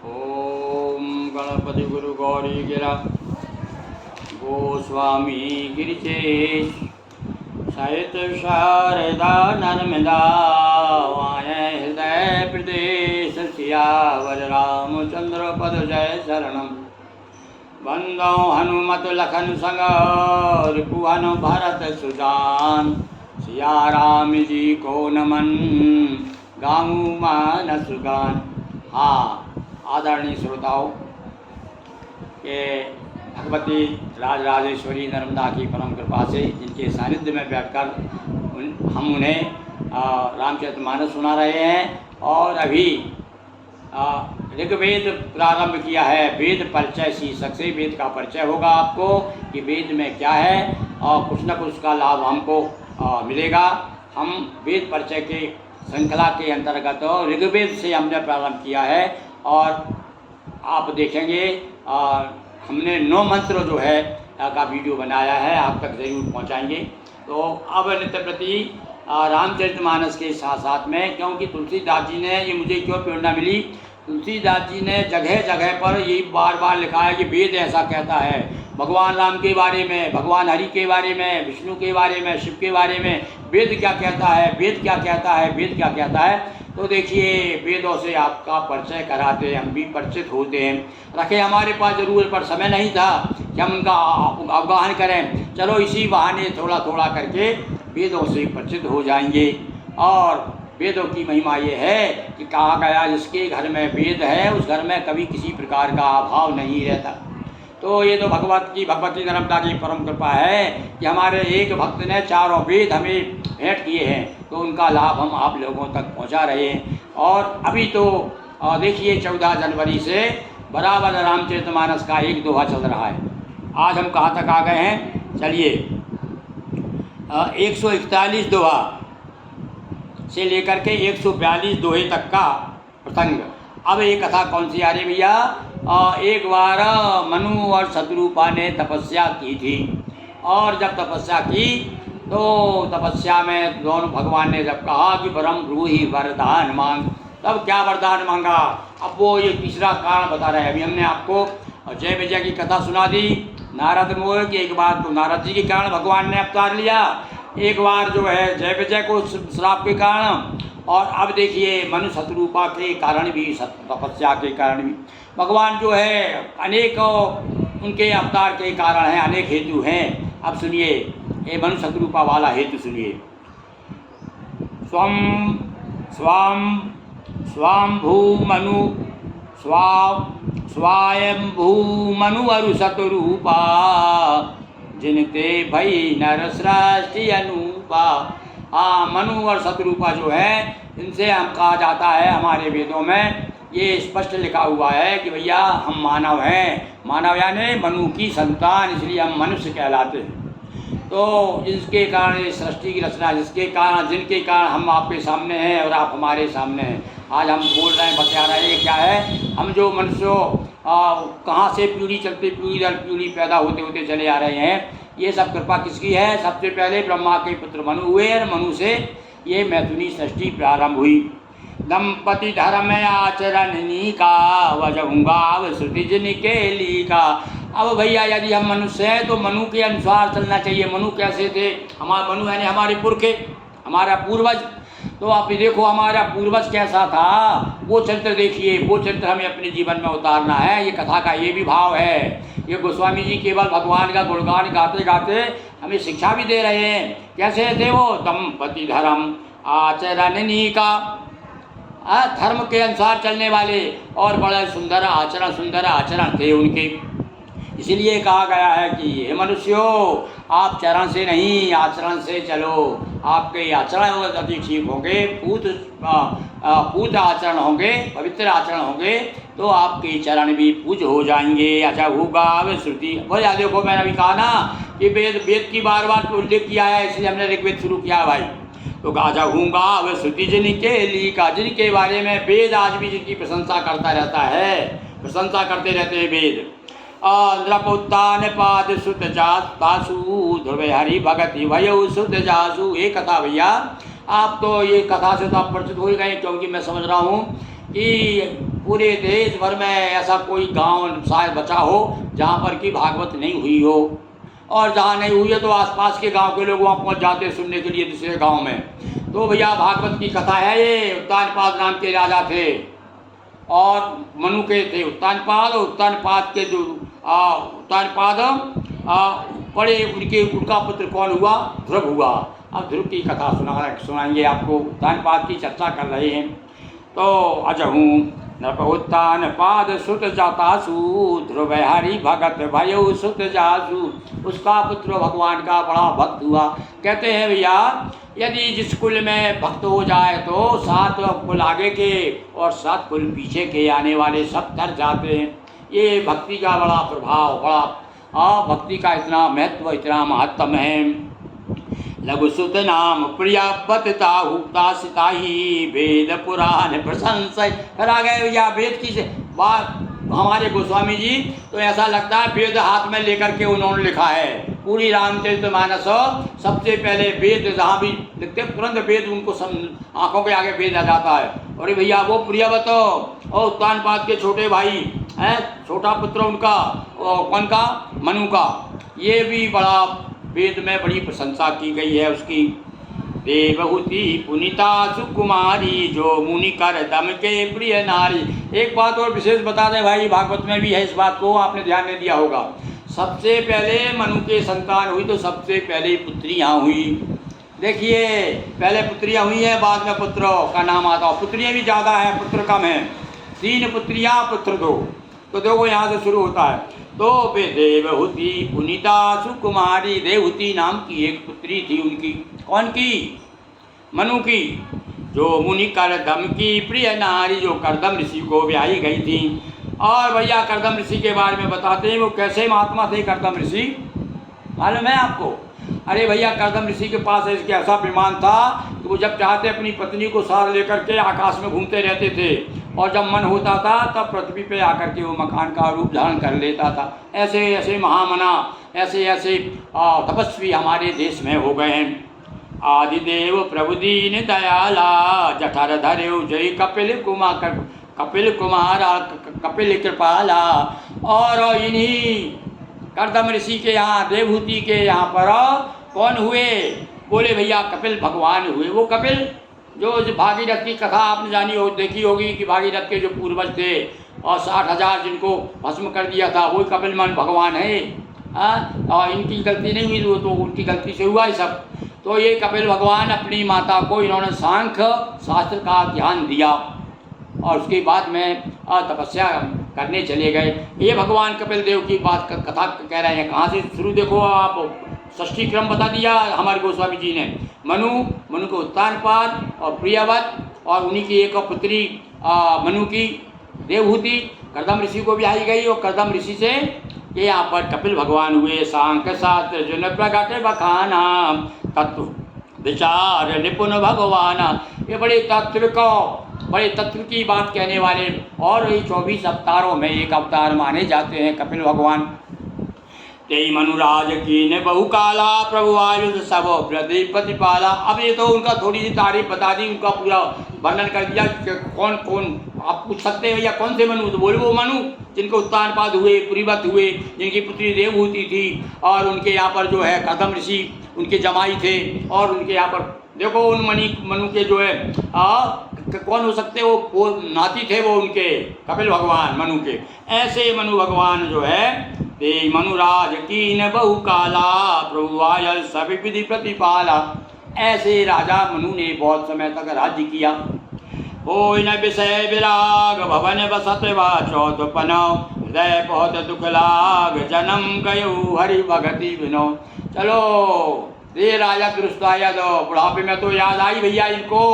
ओम गणपति गुरु गौरी गिरा गोस्वामी गिरिजेश सहित शारदा नर्मदा वाय हृदय प्रदेश सियावर रामचंद्र पद जय शरणम बंदो हनुमत लखन संग रिपुहन भरत सुजान सिया राम जी को नमन गाऊँ मानस गान। हाँ, आदरणीय श्रोताओं के भगवती राजराजेश्वरी नर्मदा की परम कृपा से जिनके सानिध्य में बैठकर हम उन्हें रामचरितमानस सुना रहे हैं। और अभी ऋग्वेद प्रारंभ किया है। वेद परिचय शीर्षक से वेद का परिचय होगा आपको कि वेद में क्या है और कुछ न कुछ का लाभ हमको मिलेगा। हम वेद परिचय के श्रृंखला के अंतर्गत ऋग्वेद से हमने प्रारंभ किया है और आप देखेंगे हमने 9 मंत्र जो है का वीडियो बनाया है, आप तक ज़रूर पहुंचाएंगे। तो अब नित्य प्रति रामचरितमानस के साथ साथ में, क्योंकि तुलसीदास जी ने ये मुझे क्यों प्रेरणा मिली, तुलसीदास जी ने जगह जगह पर ये बार बार लिखा है कि वेद ऐसा कहता है भगवान राम के बारे में, भगवान हरि के बारे में, विष्णु के बारे में, शिव के बारे में वेद क्या कहता है, वेद क्या कहता है, वेद क्या कहता है। तो देखिए वेदों से आपका परिचय कराते हैं, हम भी परिचित होते हैं। रखे हमारे पास जरूर पर समय नहीं था कि हम उनका अवगाहन करें। चलो इसी बहाने थोड़ा थोड़ा करके वेदों से परिचित हो जाएंगे। और वेदों की महिमा ये है कि कहा गया जिसके घर में वेद है उस घर में कभी किसी प्रकार का अभाव नहीं रहता। तो ये तो भगवती नर्मदा की परम कृपा है कि हमारे एक भक्त ने 4 वेद हमें भेंट किए हैं, तो उनका लाभ हम आप लोगों तक पहुंचा रहे हैं। और अभी तो देखिए 14 जनवरी से बराबर रामचरितमानस का एक दोहा चल रहा है। आज हम कहाँ तक आ गए हैं, चलिए 141 दोहा से लेकर के 142 दोहे तक का प्रसंग। अब ये कथा कौन सी आ रही भैया, एक बार मनु और शत्रुपा ने तपस्या की थी और जब तपस्या की तो तपस्या में दोनों भगवान ने जब कहा कि परम ब्रूहि वरदान मांग, तब क्या वरदान मांगा। अब वो ये तीसरा कारण बता रहे हैं। अभी हमने आपको जय विजय की कथा सुना दी, नारद मोह की। एक बार तो नारद जी के कारण भगवान ने अवतार लिया, एक बार जो है जय विजय को श्राप के कारण, और अब देखिए मनु शत्रुपा के कारण भी, तपस्या के कारण भी भगवान जो है अनेक उनके अवतार के कारण हैं, अनेक हेतु हैं। अब सुनिए ये मनु शत्रुपा वाला हेतु सुनिए। स्वम स्वाम स्वाम्भू मनु स्वायंभू मनु अरु शत्रुपा जिनते भई नर सृष्टि अनुपा। मनु और शत्रुपा जो है इनसे हम कहा जाता है, हमारे वेदों में ये स्पष्ट लिखा हुआ है कि भैया हम मानव हैं, मानव यानी मनु की संतान, इसलिए हम मनुष्य कहलाते हैं। तो जिसके कारण ये सृष्टि की रचना, जिसके कारण जिनके कारण हम आपके सामने हैं और आप हमारे सामने हैं। आज हम बोल रहे हैं, बता रहे हैं क्या है, हम जो मनुष्यों कहाँ से पीढ़ी चलते पीढ़ी दर पीढ़ी पैदा होते होते चले आ रहे हैं, ये सब कृपा किसकी है। सबसे पहले ब्रह्मा के पुत्र मनु हुए और मनु से ये मैथुनी सृष्टि प्रारंभ हुई। दंपति धर्म आचरण का वजहूंगा श्रुति जिन के लीका। अब भैया यदि हम मनुष्य हैं तो मनु के अनुसार चलना चाहिए। मनु कैसे थे, हमारे मनु यानी हमारे पुरखे, हमारा पूर्वज। तो आप देखो हमारा पूर्वज कैसा था, वो चरित्र देखिए, वो चरित्र हमें अपने जीवन में उतारना है। ये कथा का ये भी भाव है। ये गोस्वामी जी केवल भगवान का गुणगान गाते गाते हमें शिक्षा भी दे रहे हैं। कैसे थे वो, दंपति धर्म आचरणनी का, धर्म के अनुसार चलने वाले, और बड़े सुंदर आचरण थे उनके। इसीलिए कहा गया है कि हे मनुष्यों आप चरण से नहीं आचरण से चलो। आपके आचरण यदि ठीक होंगे, पूत आचरण होंगे, पवित्र आचरण होंगे, तो आपके चरण भी पूज हो जाएंगे। अच्छा होगा वे श्रुति। बोला देखो मैंने अभी कहा ना कि वेद की बार बार उल्लेख किया है, इसलिए हमने ऋग्वेद शुरू किया भाई। तो गाजा हूँगा वह श्रुति जिनके लीका, जिनके बारे में वेद आज भी जिनकी प्रशंसा करता रहता है, प्रशंसा करते रहते हैं वेद। नृपोत्तान पाद सुत जासु ध्रुव हरि भगति भयो सुत जासु। ये कथा भैया आप तो ये कथा से तो आप परिचित हो ही गए, क्योंकि मैं समझ रहा हूँ कि पूरे देश भर में ऐसा कोई गांव शायद बचा हो जहाँ पर कि भागवत नहीं हुई हो, और जहाँ नहीं हुई है तो आसपास के गांव के लोग वहाँ पहुँच जाते हैं सुनने के लिए दूसरे गांव में। तो भैया भागवत की कथा है ये। उत्तानपाद नाम के राजा थे और मनु के थे उत्तानपाद, और उत्तानपाद के जो उत्तानपाद बड़े उनका पुत्र कौन हुआ? ध्रुव हुआ। अब ध्रुव की कथा सुनाएंगे आपको। उत्तानपाद की चर्चा कर रहे हैं। तो अजहू नृपोत्तानपाद सुत जातासु ध्रुव हरि भगत भयो सुत जासु। उसका पुत्र भगवान का बड़ा भक्त हुआ। कहते हैं भैया यदि जिस कुल में भक्त हो जाए तो 7 कुल आगे के और 7 कुल पीछे के आने वाले सब तर जाते हैं। ये भक्ति का बड़ा प्रभाव, बड़ा भक्ति का इतना महत्व, इतना महत्तम है। लघुसुत नाम प्रियावत ताही वेद पुराण प्रशंसय। फिर आ गए भैया वेद की बात हमारे गोस्वामी जी। तो ऐसा लगता है वेद हाथ में लेकर के उन्होंने लिखा है। पूरी रामचरितमानस सबसे पहले वेद जहाँ भी लिखते तुरंत वेद उनको आंखों के आगे वेद आ जाता है। अरे भैया वो प्रियवत और उत्तानपाद के छोटे भाई हैं, छोटा पुत्र उनका कौन का? मनु का। ये भी बड़ा वेद में बड़ी प्रशंसा की गई है उसकी। देवहूति पुनीता सुकुमारी जो मुनि कर दम के प्रिय नारी। एक बात और विशेष बता दें भाई, भागवत में भी है, इस बात को आपने ध्यान नहीं दिया होगा। सबसे पहले मनु के संतान हुई तो सबसे पहले पुत्रियाँ हुई। देखिए पहले पुत्रियाँ हुई हैं, बाद में पुत्रों का नाम आता है। पुत्रियाँ भी ज़्यादा है, पुत्र कम है। 3 पुत्रियाँ पुत्र 2। तो देखो यहाँ से शुरू होता है। तो वे देवहूति पुनीता सुकुमारी। देवहूति नाम की एक पुत्री थी उनकी। कौन की? मनु की। जो मुनि करदम की प्रिय नारी, जो करदम ऋषि को ब्याही गई थी। और भैया करदम ऋषि के बारे में बताते हैं वो कैसे महात्मा थे करदम ऋषि, मालूम है आपको? अरे भैया करदम ऋषि के पास ऐसा विमान था कि वो जब चाहते अपनी पत्नी को साथ लेकर के आकाश में घूमते रहते थे, और जब मन होता था तब पृथ्वी पे आकर के वो मकान का रूप धारण कर लेता था। ऐसे ऐसे महामना, ऐसे ऐसे तपस्वी हमारे देश में हो गए हैं। आदिदेव प्रभु दीन दयाला जठर धर्यो जय कपिल कुमारा कपिल कृपाला। और इन्हीं करदम ऋषि के यहाँ, देवहूति के यहाँ पर कौन हुए? बोले भैया कपिल भगवान हुए। वो कपिल जो भागीरथ की कथा आपने जानी हो, देखी होगी कि भागीरथ के जो पूर्वज थे और 60,000 जिनको भस्म कर दिया था, वही कपिल मान भगवान है। और इनकी गलती नहीं हुई, वो तो उनकी गलती से हुआ ही सब। तो ये कपिल भगवान अपनी माता को इन्होंने सांख्य शास्त्र का ज्ञान दिया और उसके बाद में तपस्या करने चले गए। ये भगवान कपिल देव की बात कथा कह रहे हैं। कहाँ से शुरू देखो आप, षष्ठी क्रम बता दिया हमारे गोस्वामी जी ने। मनु को उत्तानपाद और प्रियवत, और उन्हीं की एक पुत्री मनु की देवहूति करदम ऋषि को ब्याही गई। और करदम ऋषि से ये यहाँ पर कपिल भगवान हुए। सांख्य शास्त्र जो प्रगटे बखाना तत्व विचार निपुण भगवान। ये बड़े तत्व की बात कहने वाले, और ये 24 अवतारों में एक अवतार माने जाते हैं कपिल भगवान। तेई मनुराज की ने बहुकाला प्रभु आयुध सब प्रतिपाला। अब ये तो उनका थोड़ी सी तारीफ बता दी, उनका पूरा वर्णन कर दिया कि कौन कौन। आप पूछ सकते हैं भैया कौन से मनु? तो बोले वो मनु जिनको उत्तानपाद हुए, पुरीवत हुए, जिनकी पुत्री देवहूति थी, और उनके यहाँ पर जो है करदम ऋषि उनके जमाई थे। और उनके यहाँ पर देखो उन मनु के जो है कौन हो सकते, वो नाती थे वो उनके कपिल भगवान मनु के। ऐसे मनु भगवान जो है ते मनुराज कीन बहुकाला प्रभु आयल सभी विधि प्रतिपाला। ऐसे राजा मनु ने बहुत समय तक राज्य किया। हो न विषय विराग भवन बसत चौथपन हृदय बहुत दुख लाग जन्म गयो हरि भगति बिनो। चलो ये राजा दुरुस्त आया तो बुढ़ापे में तो याद आई भैया इनको।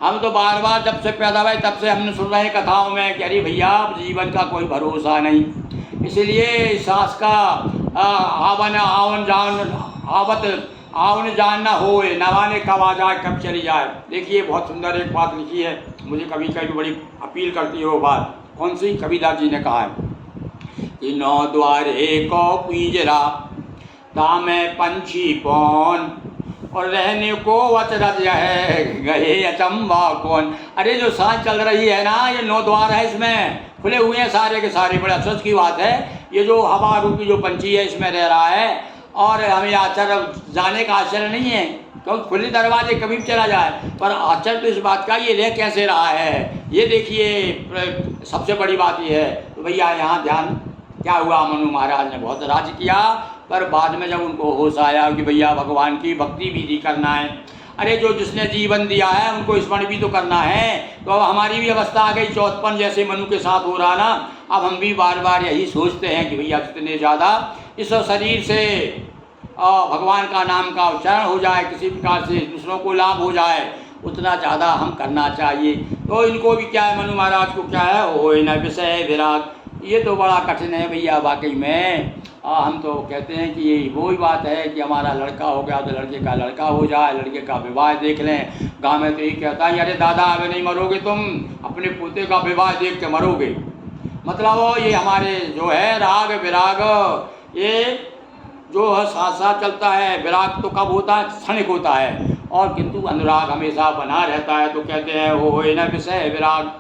हम तो बार बार जब से पैदा हुए तब से हमने सुन रहे हैं कथाओं में कि अरे भैया जीवन का कोई भरोसा नहीं। इसलिए सास का आवन जान ना हो, नवाने कब आ जाए कब चली जाए। देखिए बहुत सुंदर एक बात लिखी है, मुझे कभी कभी बड़ी अपील करती है वो बात। कौन सी? कबीरदास जी ने कहा है कि 9 द्वारे को पिंजरा तामे पंछी पौन और रहने को अचरज है गए अचंबा कौन। अरे जो सांस चल रही है ना, ये 9 द्वार है, इसमें खुले हुए हैं सारे के सारे। बड़े अफसोस की बात है, ये जो हवा रूपी जो पंछी है इसमें रह रहा है, और हमें आश्चर्य जाने का आश्चर्य नहीं है, क्योंकि खुले दरवाजे कभी भी चला जाए, पर आश्चर्य तो इस बात का ये रह कैसे रहा है, ये देखिए सबसे बड़ी बात ये है। तो भैया यहाँ ध्यान क्या हुआ, मनु महाराज ने बहुत राज्य किया, पर बाद में जब उनको होश आया कि भैया भगवान की भक्ति भी करना है, अरे जो जिसने जीवन दिया है उनको स्मरण भी तो करना है, तो अब हमारी भी अवस्था आ गई चौथपन जैसे मनु के साथ हो रहा ना। अब हम भी बार बार यही सोचते हैं कि भैया जितने ज़्यादा इस शरीर से भगवान का नाम का उच्चारण हो जाए, किसी प्रकार से दूसरों को लाभ हो जाए, उतना ज़्यादा हम करना चाहिए। तो इनको भी क्या है, मनु महाराज को क्या है, हो न विषय विराग, ये तो बड़ा कठिन है भैया वाकई में। हम तो कहते हैं कि ये वही बात है कि हमारा लड़का हो गया तो लड़के का लड़का हो जाए, लड़के का विवाह देख लें। गाँव में तो यही कहता है, अरे दादा अभी नहीं मरोगे तुम, अपने पोते का विवाह देख के मरोगे। मतलब ये हमारे जो है राग विराग, ये जो है साथ साथ चलता है। विराग तो कब होता है, क्षणिक होता है, और किंतु अनुराग हमेशा बना रहता है। तो कहते हैं हो न विषय विराग।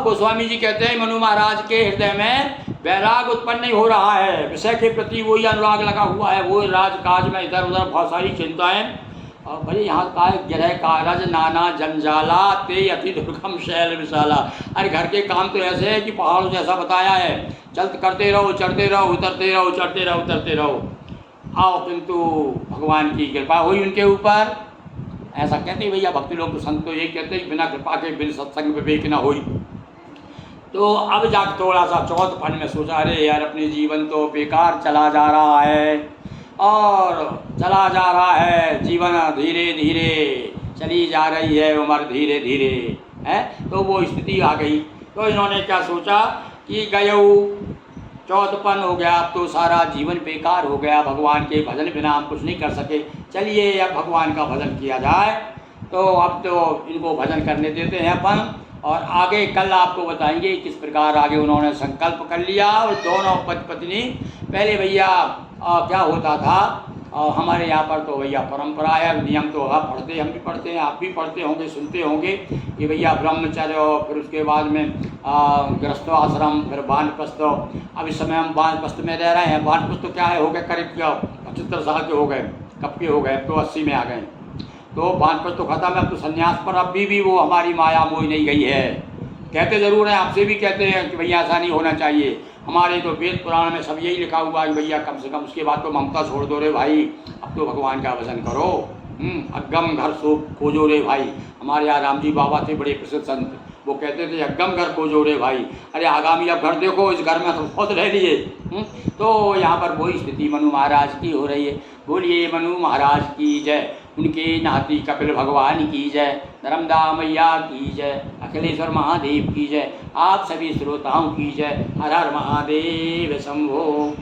गोस्वामी जी कहते हैं मनु महाराज के हृदय में वैराग उत्पन्न नहीं हो रहा है, विषय के प्रति वही अनुराग लगा हुआ है, वो राजकाज में इधर उधर बहुत सारी चिंताएं। और भले यहाँ का ग्रह कारज नाना जंजाला ते अति दुर्गम शैल विशाला। अरे घर के काम तो ऐसे है कि पहाड़ों जैसा बताया है, चलते करते रहो, चढ़ते रहो, उतरते रहो, चढ़ते रहो, उतरते रहो। आओ किंतु भगवान की कृपा हुई उनके ऊपर, ऐसा कहते हैं भैया भक्ति लोग तो संत तो ये कहते हैं बिना कृपा के बिन सत्संग विवेक न होई। तो अब जाकर थोड़ा सा चौथपन में सोचा, अरे यार अपने जीवन तो बेकार चला जा रहा है, और चला जा रहा है जीवन, धीरे धीरे चली जा रही है उम्र, धीरे धीरे है। तो वो स्थिति आ गई। तो इन्होंने क्या सोचा कि गयऊ चौथपन हो गया, अब तो सारा जीवन बेकार हो गया, भगवान के भजन बिना हम कुछ नहीं कर सके, चलिए अब भगवान का भजन किया जाए। तो अब तो इनको भजन करने देते हैं अपन, और आगे कल आपको बताएंगे किस प्रकार आगे उन्होंने संकल्प कर लिया। और दोनों पति पत्नी पहले भैया क्या होता था, हमारे यहाँ पर तो भैया परंपरा है, नियम तो हम पढ़ते, हम भी पढ़ते हैं, आप भी पढ़ते होंगे, सुनते होंगे कि भैया ब्रह्मचर्य, और फिर उसके बाद में गृहस्थाश्रम, फिर वानप्रस्थ। अब इस समय हम वानप्रस्थ में रह रहे हैं। वानप्रस्थ तो क्या है, हो गए करीब क्या 75 साल के हो गए, कब के हो गए, अब तो 80 में आ गए। तो वानप्रस्थ तो खत्म है, अब तो संन्यास पर अभी भी वो हमारी माया मोह नहीं गई है। कहते ज़रूर हैं, आपसे भी कहते हैं कि भैया ऐसा नहीं होना चाहिए। हमारे तो वेद पुराण में सब यही लिखा हुआ है कि भैया कम से कम उसके बाद तो ममता छोड़ दो रे भाई, अब तो भगवान का भजन करो। अगम घर सो खोजो रे भाई। हमारे यहाँ राम जी बाबा थे बड़े प्रसिद्ध संत, वो कहते थे अगम घर खोजो रे भाई। अरे आगामी अब घर देखो, इस घर में तो बहुत रह लिए। तो यहाँ पर वही स्थिति मनु महाराज की हो रही है। बोलिए मनु महाराज की जय, उनके नाती कपिल भगवान की जय, नर्मदा मैया की जय, अखिलेश्वर महादेव की जय, आप सभी श्रोताओं की जय। हर हर महादेव शंभो।